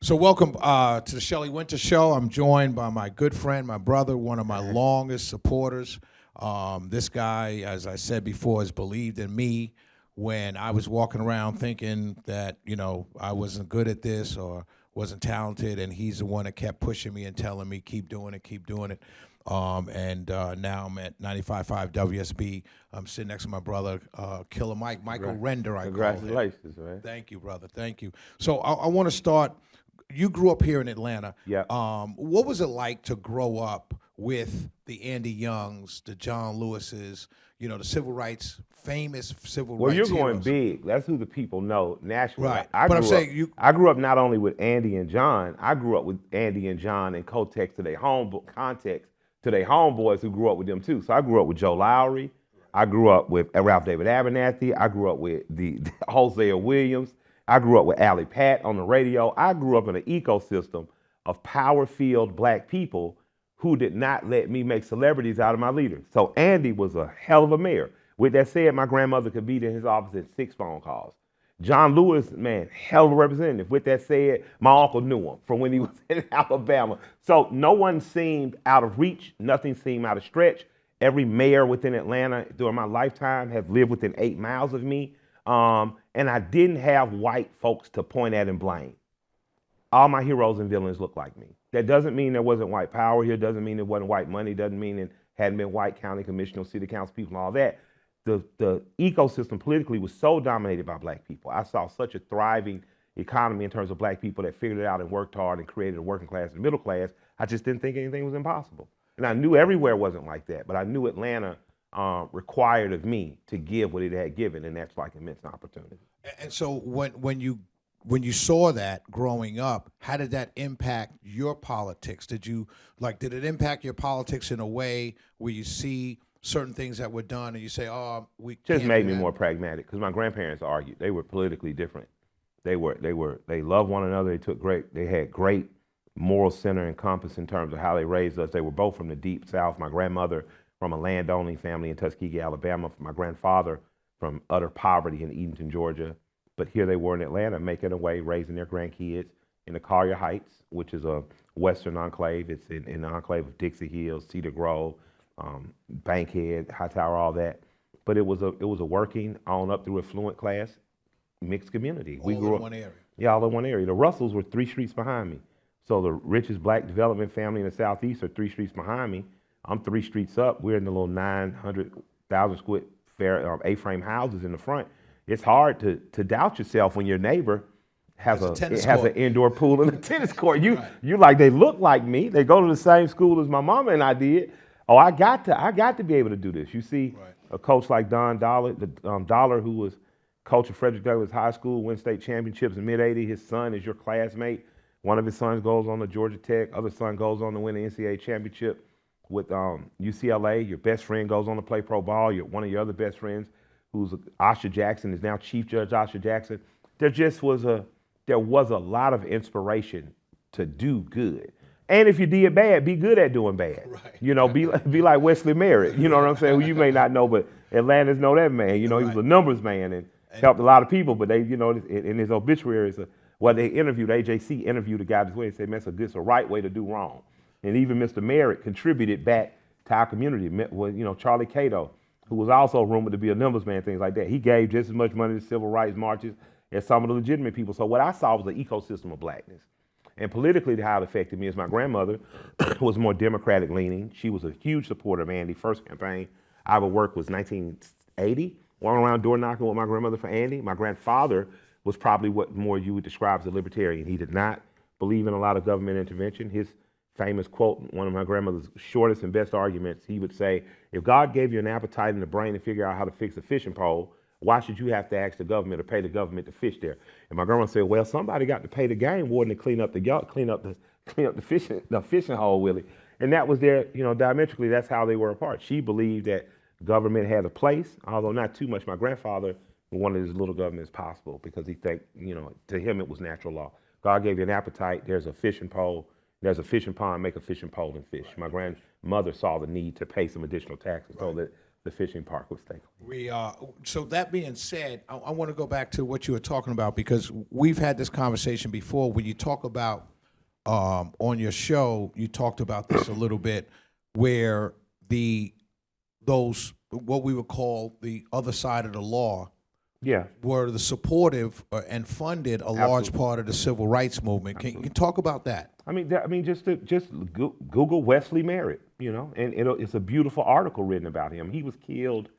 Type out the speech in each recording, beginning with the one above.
So welcome to the Shelley Wynter Show. I'm joined by my good friend, my brother, one of my longest supporters. This guy, as I said before, has believed in me when I was walking around thinking that, I wasn't good at this or wasn't talented, and he's the one that kept pushing me and telling me, keep doing it, keep doing it. And now I'm at 95.5 WSB. I'm sitting next to my brother, Killer Michael Render, I call him. Congratulations, man. Thank you, brother. Thank you. So I want to start. You grew up here in Atlanta. Yeah. What was it like to grow up with the Andy Youngs, the John Lewises, the famous civil Well, rights you're going heroes? big. That's who the people know nationally. Right. I But I'm grew saying up, you- I grew up not only with Andy and John. I grew up with Andy and John in context to their context to their homeboys who grew up with them too. So I grew up with Joe Lowry. I grew up with Ralph David Abernathy. I grew up with the Hosea Williams. I grew up with Allie Pat on the radio. I grew up in an ecosystem of power-filled black people who did not let me make celebrities out of my leaders. So Andy was a hell of a mayor. With that said, my grandmother could be in his office in 6 phone calls. John Lewis, man, hell of a representative. With that said, my uncle knew him from when he was in Alabama. So no one seemed out of reach. Nothing seemed out of stretch. Every mayor within Atlanta during my lifetime have lived within 8 miles of me. And I didn't have white folks to point at and blame. All my heroes and villains look like me. That doesn't mean there wasn't white power here. Doesn't mean there wasn't white money. Doesn't mean it hadn't been white county commissioners, city council people, and all that. The ecosystem politically was so dominated by black people. I saw such a thriving economy in terms of black people that figured it out and worked hard and created a working class and middle class. I just didn't think anything was impossible. And I knew everywhere wasn't like that, but I knew Atlanta required of me to give what it had given, and that's like immense opportunity. And so when you saw that growing up, how did that impact your politics? Did it impact your politics in a way where you see certain things that were done and you say, oh, we Just can't made do me that? more pragmatic because my grandparents argued. They were politically different. They loved one another. They had great moral center and compass in terms of how they raised us. They were both from the deep South. My grandmother from a land-owning family in Tuskegee, Alabama. My grandfather from utter poverty in Edenton, Georgia. But here they were in Atlanta making a way, raising their grandkids in the Collier Heights, which is a western enclave. It's in the enclave of Dixie Hills, Cedar Grove, Bankhead, Hightower, all that. But it was a working on up through affluent class, mixed community. All in one area. Yeah, all in one area. The Russells were 3 streets behind me. So the richest black development family in the Southeast are 3 streets behind me. I'm 3 streets up. We're in the little 900,000 square A-frame houses in the front. It's hard to doubt yourself when your neighbor has an indoor pool and a tennis court. You like, they look like me. They go to the same school as my mama and I did. Oh, I got to be able to do this. You see, a coach like Don Dollar, Dollar, who was coach of Frederick Douglass High School, win state championships in mid-'80s. His son is your classmate. One of his sons goes on to Georgia Tech. Other son goes on to win the NCAA championship with UCLA. Your best friend goes on to play pro ball. One of your other best friends, who's Osher Jackson, is now Chief Judge Osher Jackson. There was a lot of inspiration to do good. And if you did bad, be good at doing bad. Right. Be like Wesley Merritt, you know what I'm saying? Who you may not know, but Atlantans know that man. He was a numbers man and helped a lot of people, but they, in his obituary, they interviewed, AJC interviewed a guy this way and said, man, it's a right way to do wrong. And even Mr. Merritt contributed back to our community. Charlie Cato, who was also rumored to be a numbers man, things like that. He gave just as much money to civil rights marches as some of the legitimate people. So what I saw was an ecosystem of blackness. And politically, how it affected me is my grandmother was more Democratic leaning. She was a huge supporter of Andy. First campaign I ever worked was 1980, walking around door knocking with my grandmother for Andy. My grandfather was probably what more you would describe as a libertarian. He did not believe in a lot of government intervention. His famous quote, one of my grandmother's shortest and best arguments, he would say, if God gave you an appetite and a brain to figure out how to fix a fishing pole, why should you have to ask the government or pay the government to fish there? And my grandma said, well, somebody got to pay the game warden to clean up the fishing hole, Willie. And that was their, diametrically, that's how they were apart. She believed that government had a place, although not too much. My grandfather wanted as little government as possible because he think, to him it was natural law. God gave you an appetite, there's a fishing pole, there's a fishing pond, make a fishing pole and fish. My grandmother saw the need to pay some additional taxes so that the fishing park was taken. So that being said, I want to go back to what you were talking about, because we've had this conversation before. When you talk about on your show, you talked about this a little bit, where those what we would call the other side of the law, were the supportive and funded a large part of the civil rights movement. Can you talk about that? I mean, just Google Wesley Merritt, and it's a beautiful article written about him. He was killed,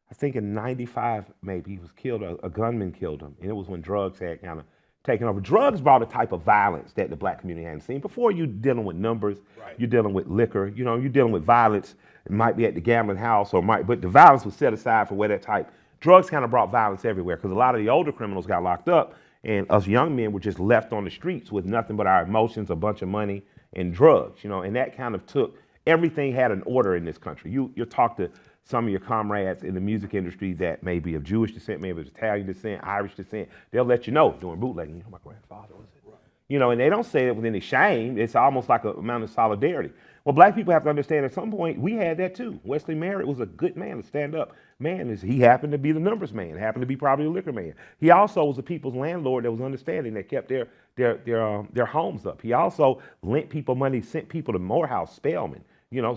I think in '95, maybe. He was killed, a gunman killed him, and it was when drugs had kind of taken over. Drugs brought a type of violence that the black community hadn't seen. Before, you're dealing with numbers, you're dealing with liquor, you're dealing with violence. It might be at the gambling house, but the violence was set aside for where that type. Drugs kind of brought violence everywhere, because a lot of the older criminals got locked up, and us young men were just left on the streets with nothing but our emotions, a bunch of money, and drugs, and that kind of took, everything had an order in this country. You'll talk to some of your comrades in the music industry that may be of Jewish descent, maybe of Italian descent, Irish descent. They'll let you know during bootlegging, my grandfather was it. Right. And they don't say it with any shame. It's almost like an amount of solidarity. Well, black people have to understand at some point we had that too. Wesley Merritt was a good man, a stand-up man. He happened to be the numbers man, happened to be probably a liquor man. He also was a people's landlord that was understanding, that kept their homes up. He also lent people money, sent people to Morehouse, Spelman,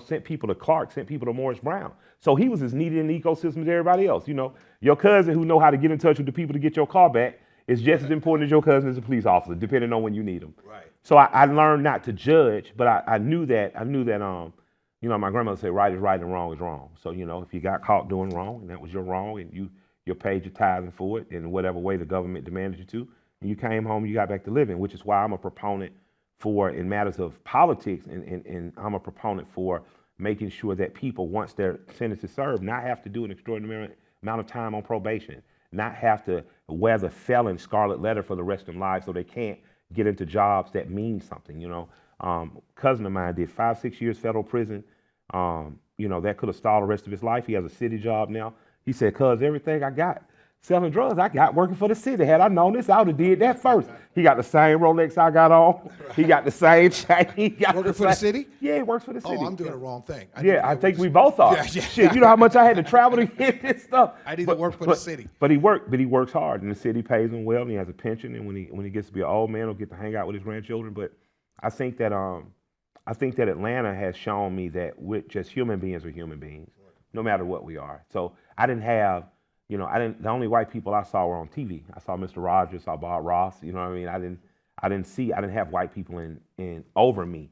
sent people to Clark, sent people to Morris Brown. So he was as needed in the ecosystem as everybody else. Your cousin who know how to get in touch with the people to get your car back is just as important as your cousin as a police officer, depending on when you need them. Right. So I learned not to judge, but I knew that my grandmother said right is right and wrong is wrong. So, if you got caught doing wrong and that was your wrong and you paid your tithing for it in whatever way the government demanded you to, and you came home, you got back to living, which is why I'm a proponent for, in matters of politics, and I'm a proponent for making sure that people, once their sentence is served, not have to do an extraordinary amount of time on probation, not have to wear the felon scarlet letter for the rest of their lives so they can't get into jobs that mean something. Cousin of mine did 5-6 years federal prison. That could have stalled the rest of his life. He has a city job now. He said, "Cuz everything I got selling drugs, I got working for the city. Had I known this, I would have did that first." He got the same Rolex I got on. He got the same chain. He got Working for the city? Yeah, he works for the city. Oh, I'm doing the wrong thing. I think we both are. Yeah. Shit, you know how much I had to travel to get this stuff. I need to work for the city. But he works hard, and the city pays him well, and he has a pension. And when he gets to be an old man, he'll get to hang out with his grandchildren. But I think that Atlanta has shown me that we're just human beings are human beings, no matter what we are. So I didn't have, the only white people I saw were on TV. I saw Mr. Rogers, saw Bob Ross. You know what I mean? I didn't have white people in over me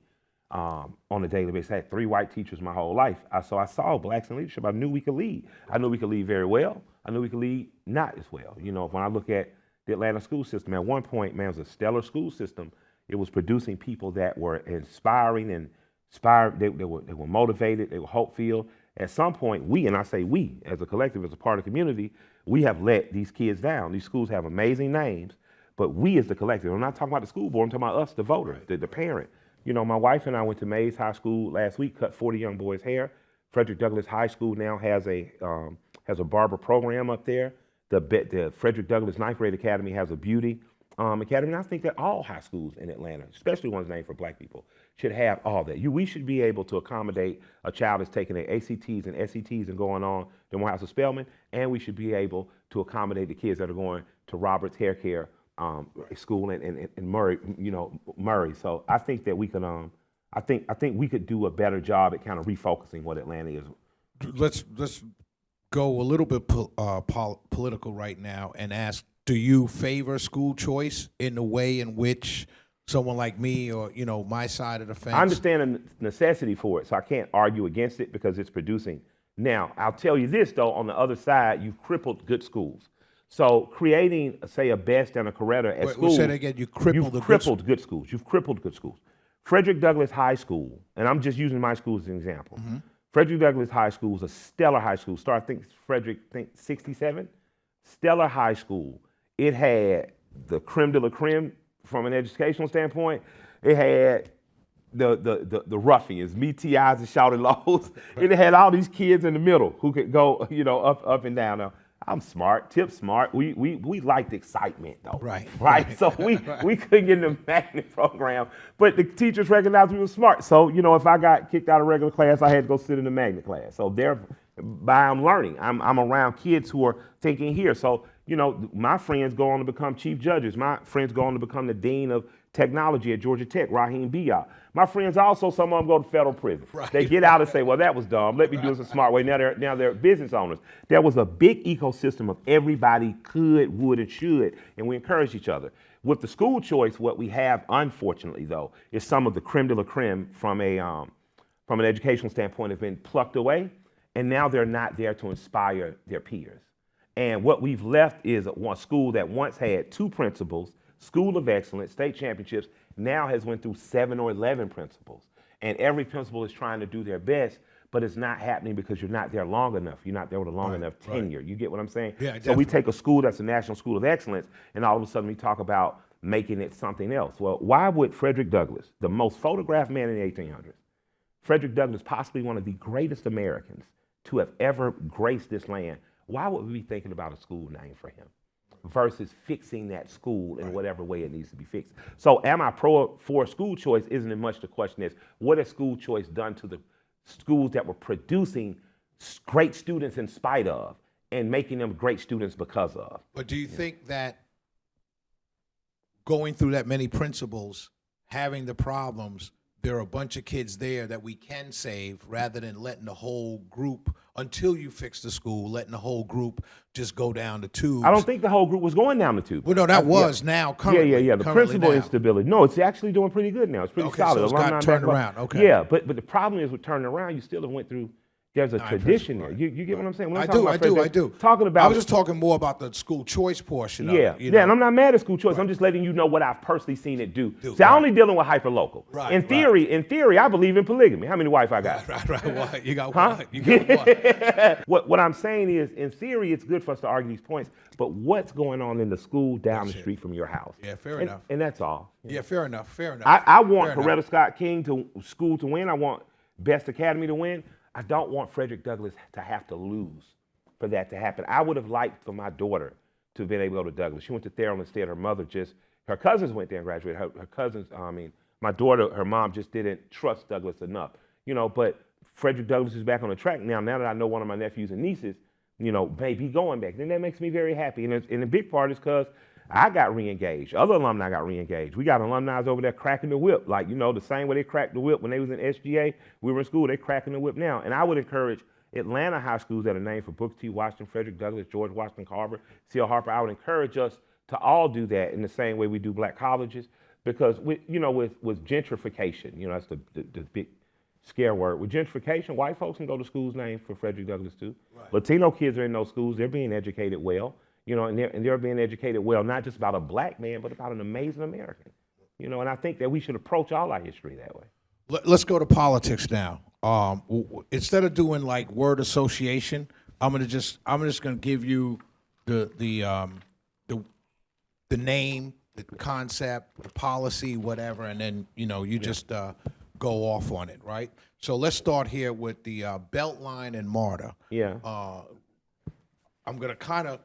on a daily basis. I had 3 white teachers my whole life. So I saw blacks in leadership. I knew we could lead. I knew we could lead very well. I knew we could lead not as well. When I look at the Atlanta school system, at one point, man, it was a stellar school system. It was producing people that were inspiring and inspired. They were motivated. They were hope-filled. At some point, and I say we, as a collective, as a part of the community, we have let these kids down. These schools have amazing names, but we as the collective, I'm not talking about the school board, I'm talking about us, the voter, the parent. My wife and I went to Mays High School last week, cut 40 young boys' hair. Frederick Douglass High School now has a barber program up there. The Frederick Douglass Ninth Grade Academy has a beauty academy. And I think that all high schools in Atlanta, especially ones named for black people, should have all that. We should be able to accommodate a child that's taking their ACTs and SETs and going on to Morehouse or Spelman, and we should be able to accommodate the kids that are going to Roberts Hair Care School in Murray, Murray. So I think that we can, I think we could do a better job at kind of refocusing what Atlanta is. Let's go a little bit political right now and ask, do you favor school choice in the way in which someone like me or, my side of the fence? I understand the necessity for it, so I can't argue against it because it's producing. Now, I'll tell you this, though, on the other side, you've crippled good schools. So creating, say, a Best and a Coretta at schools. Say that again, you've crippled good schools. You've crippled good schools. Frederick Douglass High School, and I'm just using my school as an example. Mm-hmm. Frederick Douglass High School was a stellar high school. Frederick 67. Stellar high school. It had the creme de la creme from an educational standpoint. It had the ruffians, me, T.I.s, and Shouty Lows. It had all these kids in the middle who could go, up and down. Now, I'm smart, Tip's smart. We liked excitement though. Right. So we couldn't get in the magnet program, but the teachers recognized we were smart. So, if I got kicked out of regular class, I had to go sit in the magnet class. So by I'm learning. I'm around kids who are thinking here. So, my friends go on to become chief judges. My friends go on to become the dean of technology at Georgia Tech, Raheem Biya. My friends also, some of them go to federal prison. Right. They get out and say, well, that was dumb. Let me do this a smart way. Now they're business owners. There was a big ecosystem of everybody could, would, and should, and we encourage each other. With the school choice, what we have, unfortunately, though, is some of the creme de la creme from an educational standpoint have been plucked away, and now they're not there to inspire their peers. And what we've left is one school that once had 2 principals, School of Excellence, state championships, now has went through 7 or 11 principals. And every principal is trying to do their best, but it's not happening because you're not there long enough. You're not there with a long enough tenure. You get what I'm saying? Yeah, so we definitely. take a school that's a National School of Excellence, and all of a sudden we talk about making it something else. Well, why would Frederick Douglass, the most photographed man in the 1800s, Frederick Douglass, possibly one of the greatest Americans to have ever graced this land, why would we be thinking about a school name for him versus fixing that school in whatever way it needs to be fixed? So am I for school choice? Isn't it much the question is, what has school choice done to the schools that were producing great students in spite of and making them great students because of? But do you think that going through that many principals, having the problems, there are a bunch of kids there that we can save rather than letting the whole group, until you fix the school, letting the whole group just go down the tubes? I don't think the whole group was going down the tube. Well, no, that was now currently. Yeah. The currently principal now. instability. No, it's actually doing pretty good now. It's pretty Okay, solid. so it's got Alumni turned back up. around. Okay. Yeah, but the problem is with turning around, you still have went through. There's a 9 tradition there. principals, You get what I'm saying? When I I'm talking do, about I do, Frederick, I do. Talking about I was just talking more about the school choice portion of yeah, it. You yeah, know? and I'm not mad at school choice. I'm just letting you know what I've personally seen it do. See, right. I'm only dealing with hyperlocal. Right, In theory, I believe in polygamy. How many wives I got? Right. What? You got Huh? one. You got one. What I'm saying is, in theory, it's good for us to argue these points, but what's going on in the school down the street from your house? Yeah, fair enough. And that's all. Yeah, fair enough. Fair enough. I want Fair Coretta enough. Scott King school to win. I want Best Academy to win. I don't want Frederick Douglass to have to lose for that to happen. I would have liked for my daughter to have been able to go to Douglass. She went to Therrell instead. Her cousins went there and graduated. Her cousins, my daughter, her mom just didn't trust Douglass enough. But Frederick Douglass is back on the track now. Now that I know one of my nephews and nieces, may be going back, then that makes me very happy. And the big part is because I got re-engaged. Other alumni got re-engaged. We got alumni over there cracking the whip. Like, the same way they cracked the whip when they was in SGA, we were in school, they cracking the whip now. And I would encourage Atlanta high schools that are named for Booker T. Washington, Frederick Douglass, George Washington Carver, C.L. Harper. I would encourage us to all do that in the same way we do black colleges. Because, with gentrification, that's the big scare word. With gentrification, white folks can go to schools named for Frederick Douglass too. Right. Latino kids are in those schools. They're being educated well. And they're being educated well, not just about a black man, but about an amazing American. And I think that we should approach all our history that way. Let's go to politics now. Instead of doing like word association, I'm just gonna give you the name, the concept, the policy, whatever, and then you just go off on it, right? So let's start here with the Beltline and MARTA. Yeah. I'm gonna kind of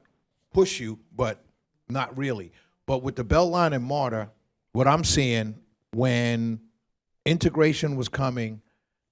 push you, but not really. But with the Beltline and MARTA, what I'm seeing when integration was coming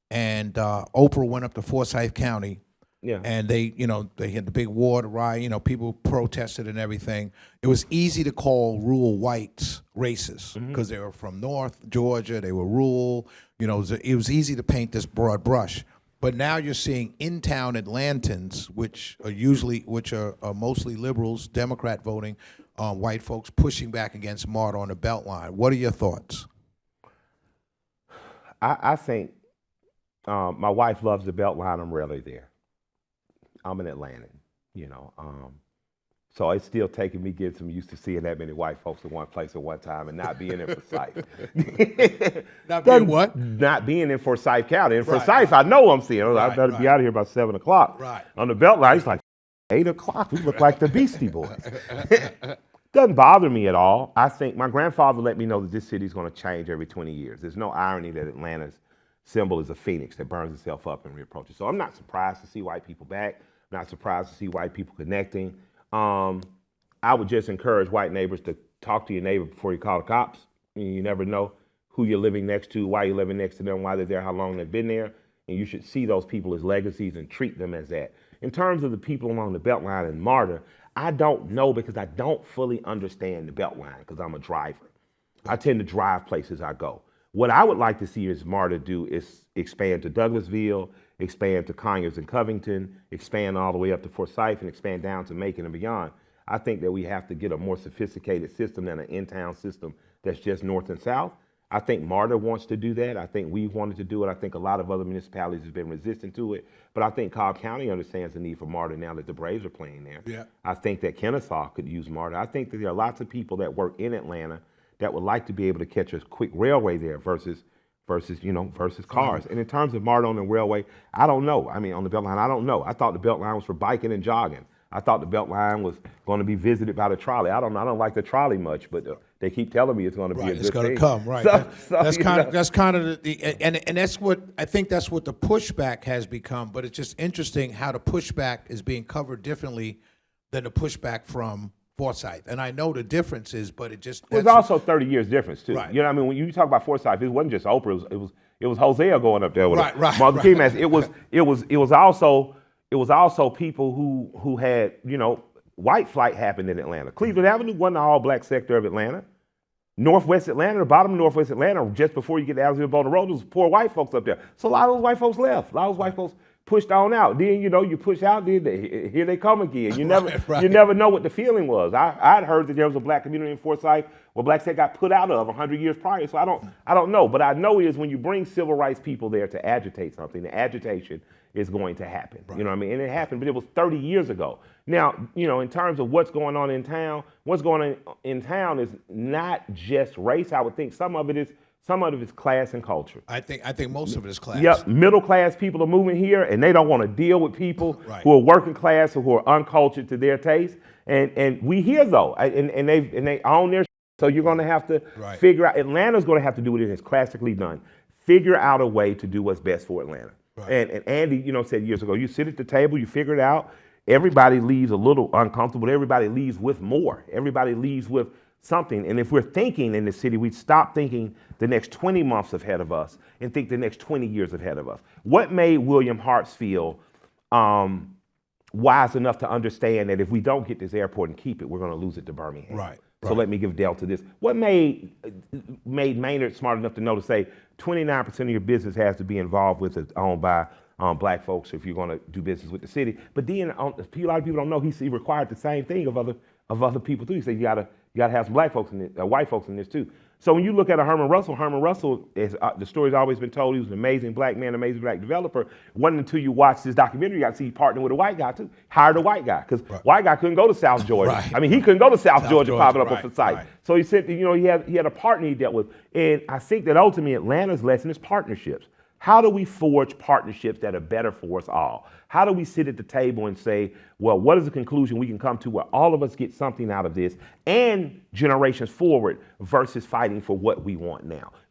and Oprah went up to Forsyth County, Yeah. and they had the big water riot, people protested and everything. It was easy to call rural whites racist because they were from North Georgia, they were rural, it was easy to paint this broad brush. But now you're seeing in-town Atlantans, which are mostly liberals, Democrat voting, white folks pushing back against MARTA on the Beltline. What are your thoughts? I think my wife loves the Beltline. I'm rarely there. I'm an Atlantan, so it's still taking me getting some used to seeing that many white folks in one place at one time and not being in Forsyth. Not being what? Not being in Forsyth County. In Right, Forsyth, I know I'm seeing. I better right. be out of here by 7 o'clock. Right. On the Beltline, it's like 8 o'clock. We look like the Beastie Boys. Doesn't bother me at all. I think my grandfather let me know that this city is going to change every 20 years. There's no irony that Atlanta's symbol is a phoenix that burns itself up and reapproaches. So I'm not surprised to see white people back. Not surprised to see white people connecting. I would just encourage white neighbors to talk to your neighbor before you call the cops. You never know who you're living next to, why you're living next to them, why they're there, how long they've been there. and you should see those people as legacies and treat them as that. In terms of the people along the Beltline and MARTA, I don't know because I don't fully understand the Beltline because I'm a driver. I tend to drive places I go. What I would like to see is MARTA do is expand to Douglasville, expand to Conyers and Covington, expand all the way up to Forsyth, and expand down to Macon and beyond. I think that we have to get a more sophisticated system than an in-town system that's just north and south. I think MARTA wants to do that. I think we wanted to do it. I think a lot of other municipalities have been resistant to it. But I think Cobb County understands the need for MARTA now that the Braves are playing there. Yeah. I think that Kennesaw could use MARTA. I think that there are lots of people that work in Atlanta that would like to be able to catch a quick railway there versus cars. And in terms of MARTA on the railway, I don't know. I mean, on the Beltline, I don't know. I thought the Beltline was for biking and jogging. I thought the Beltline was going to be visited by the trolley. I don't know. I don't like the trolley much, but they keep telling me it's going to be a good thing. It's going to come, right? That's kind of and that's what I think. That's what the pushback has become. But it's just interesting how the pushback is being covered differently than the pushback from Forsyth. And I know the differences, but it just there's also 30 years difference too. Right. You know what I mean? When you talk about Forsyth, it wasn't just Oprah. It was Hosea going up there with Martin King Mass. It was also people who had, white flight happened in Atlanta. Cleveland Avenue wasn't the all-black sector of Atlanta. Northwest Atlanta, the bottom of Northwest Atlanta, just before you get to Alexander Bolden Road, there was poor white folks up there. So a lot of those white folks left. A lot of those white folks pushed on out. Then, you push out, here they come again. You never know what the feeling was. I'd heard that there was a black community in Forsyth where blacks had got put out of 100 years prior. So I don't know. But I know is when you bring civil rights people there to agitate something, the agitation is going to happen. Right. You know what I mean? And it happened, but it was 30 years ago. Now, in terms of what's going on in town, what's going on in town is not just race. I would think some of it is class and culture. I think most of it is class. Yep, middle class people are moving here, and they don't want to deal with people who are working class or who are uncultured to their taste. And we here though, and they own their. So you're going to have to figure out. Atlanta's going to have to do what it is classically done. Figure out a way to do what's best for Atlanta. Right. And Andy, said years ago, you sit at the table, you figure it out. Everybody leaves a little uncomfortable. Everybody leaves with more. Everybody leaves with something. And if we're thinking in the city, we'd stop thinking the next 20 months ahead of us and think the next 20 years ahead of us. What made William Harts feel wise enough to understand that if we don't get this airport and keep it, we're going to lose it to Birmingham? Right. So let me give Delta this. What made Maynard smart enough to know to say 29% of your business has to be involved with it, owned by black folks if you're going to do business with the city? But then a lot of people don't know he required the same thing of other people too. He said you got to have some black folks in this, white folks in this too. So when you look at a Herman Russell, is, the story's always been told he was an amazing black man, amazing black developer. It wasn't until you watch this documentary, you got to see he partnered with a white guy too. Hired a white guy because white guy couldn't go to South Georgia. Right. I mean, he couldn't go to South Georgia popping up at Forsyth. Right. So he said, he had a partner he dealt with. And I think that ultimately Atlanta's lesson is partnerships. How do we forge partnerships that are better for us all? How do we sit at the table and say, well, what is the conclusion we can come to where all of us get something out of this and generations forward versus fighting for what we want now?